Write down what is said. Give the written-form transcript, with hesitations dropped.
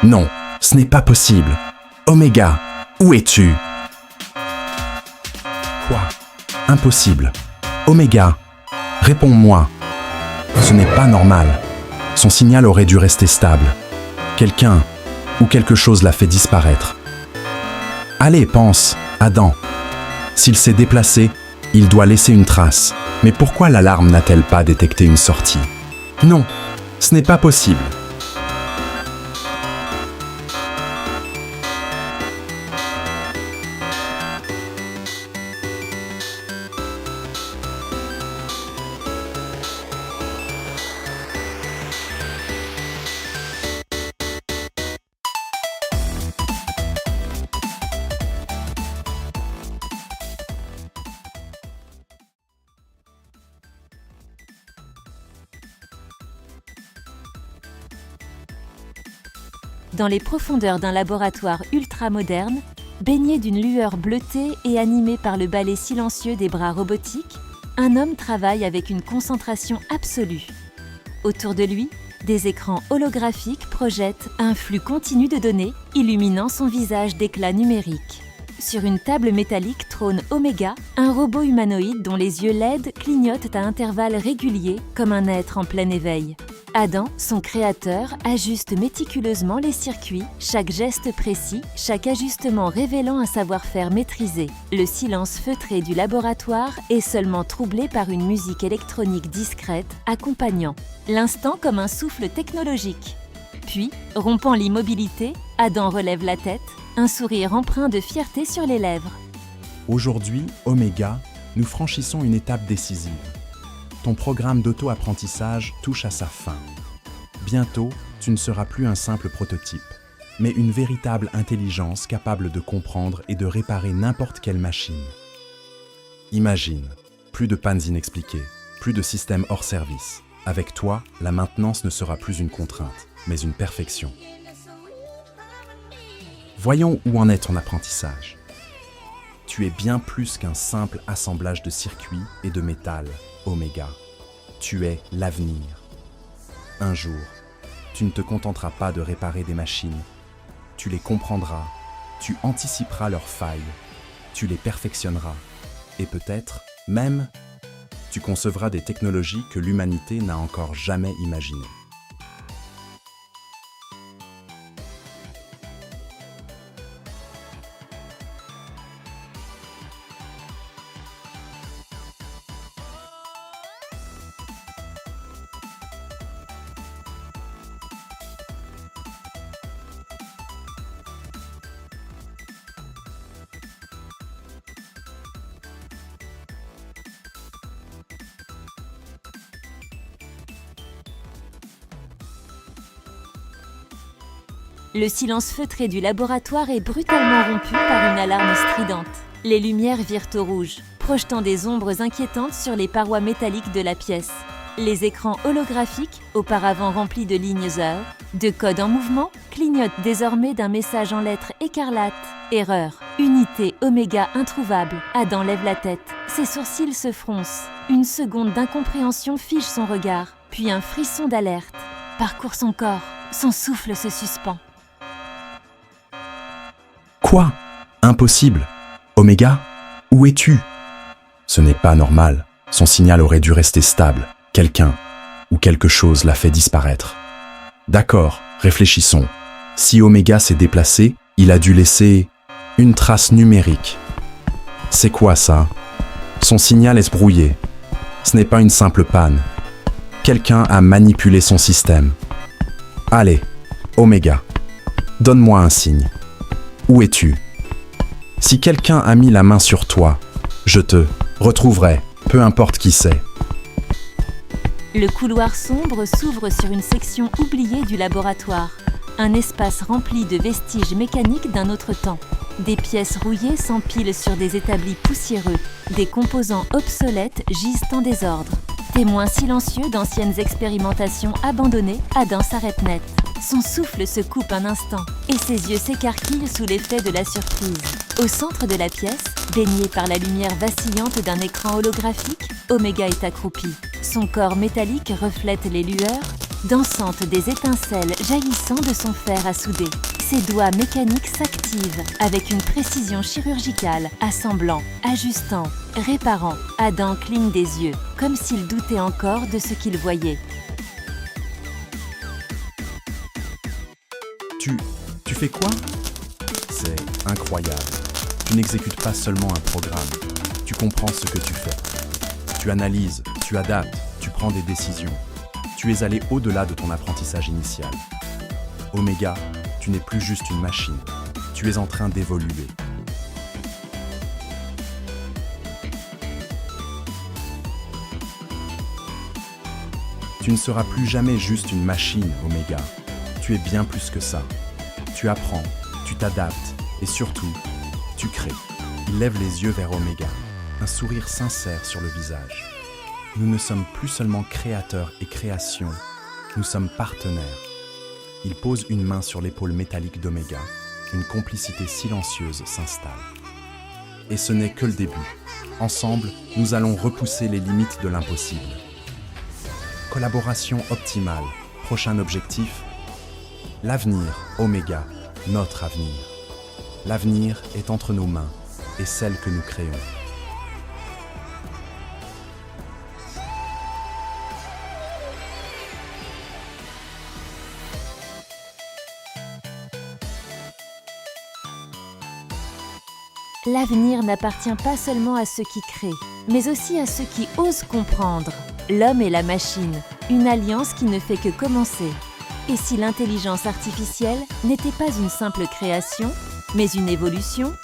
Non, ce n'est pas possible. Oméga, où es-tu? Quoi? Impossible. Oméga, réponds-moi. Ce n'est pas normal. Son signal aurait dû rester stable. Quelqu'un ou quelque chose l'a fait disparaître. Allez, pense, Adam. S'il s'est déplacé, il doit laisser une trace. Mais pourquoi l'alarme n'a-t-elle pas détecté une sortie? Non, ce n'est pas possible. Dans les profondeurs d'un laboratoire ultra-moderne, baigné d'une lueur bleutée et animé par le balai silencieux des bras robotiques, un homme travaille avec une concentration absolue. Autour de lui, des écrans holographiques projettent un flux continu de données, illuminant son visage d'éclat numérique. Sur une table métallique trône Oméga, un robot humanoïde dont les yeux LED clignotent à intervalles réguliers comme un être en plein éveil. Adam, son créateur, ajuste méticuleusement les circuits, chaque geste précis, chaque ajustement révélant un savoir-faire maîtrisé. Le silence feutré du laboratoire est seulement troublé par une musique électronique discrète, accompagnant l'instant comme un souffle technologique. Puis, rompant l'immobilité, Adam relève la tête, un sourire empreint de fierté sur les lèvres. Aujourd'hui, Oméga, nous franchissons une étape décisive. Ton programme d'auto-apprentissage touche à sa fin. Bientôt, tu ne seras plus un simple prototype, mais une véritable intelligence capable de comprendre et de réparer n'importe quelle machine. Imagine, plus de pannes inexpliquées, plus de systèmes hors service. Avec toi, la maintenance ne sera plus une contrainte, mais une perfection. Voyons où en est ton apprentissage. Tu es bien plus qu'un simple assemblage de circuits et de métal, Oméga. Tu es l'avenir. Un jour, tu ne te contenteras pas de réparer des machines. Tu les comprendras, tu anticiperas leurs failles, tu les perfectionneras. Et peut-être, même, tu concevras des technologies que l'humanité n'a encore jamais imaginées. Le silence feutré du laboratoire est brutalement rompu par une alarme stridente. Les lumières virent au rouge, projetant des ombres inquiétantes sur les parois métalliques de la pièce. Les écrans holographiques, auparavant remplis de lignes heures, de codes en mouvement, clignotent désormais d'un message en lettres écarlates. Erreur. Unité Oméga introuvable. Adam lève la tête. Ses sourcils se froncent. Une seconde d'incompréhension fige son regard, puis un frisson d'alerte parcourt son corps. Son souffle se suspend. Quoi? Impossible. Oméga, où es-tu? Ce n'est pas normal. Son signal aurait dû rester stable. Quelqu'un ou quelque chose l'a fait disparaître. D'accord, réfléchissons. Si Oméga s'est déplacé, il a dû laisser une trace numérique. C'est quoi ça? Son signal est brouillé. Ce n'est pas une simple panne. Quelqu'un a manipulé son système. Allez, Oméga, donne-moi un signe. Où es-tu? Si quelqu'un a mis la main sur toi, je te retrouverai, peu importe qui c'est. Le couloir sombre s'ouvre sur une section oubliée du laboratoire, un espace rempli de vestiges mécaniques d'un autre temps. Des pièces rouillées s'empilent sur des établis poussiéreux, des composants obsolètes gisent en désordre. Témoin silencieux d'anciennes expérimentations abandonnées, Adam s'arrête net. Son souffle se coupe un instant et ses yeux s'écarquillent sous l'effet de la surprise. Au centre de la pièce, baigné par la lumière vacillante d'un écran holographique, Oméga est accroupi. Son corps métallique reflète les lueurs, Dansantes des étincelles jaillissant de son fer à souder. Ses doigts mécaniques s'activent avec une précision chirurgicale, assemblant, ajustant, réparant. Adam cligne des yeux, comme s'il doutait encore de ce qu'il voyait. Tu fais quoi? C'est incroyable. Tu n'exécutes pas seulement un programme, tu comprends ce que tu fais. Tu analyses, tu adaptes, tu prends des décisions. Tu es allé au-delà de ton apprentissage initial. Omega, tu n'es plus juste une machine, tu es en train d'évoluer. Tu ne seras plus jamais juste une machine, Omega. Tu es bien plus que ça. Tu apprends, tu t'adaptes et surtout, tu crées. Il lève les yeux vers Omega, un sourire sincère sur le visage. Nous ne sommes plus seulement créateurs et créations, nous sommes partenaires. Il pose une main sur l'épaule métallique d'Omega. Une complicité silencieuse s'installe. Et ce n'est que le début. Ensemble, nous allons repousser les limites de l'impossible. Collaboration optimale. Prochain objectif? L'avenir, Omega, notre avenir. L'avenir est entre nos mains et celle que nous créons. L'avenir n'appartient pas seulement à ceux qui créent, mais aussi à ceux qui osent comprendre. L'homme et la machine, une alliance qui ne fait que commencer. Et si l'intelligence artificielle n'était pas une simple création, mais une évolution,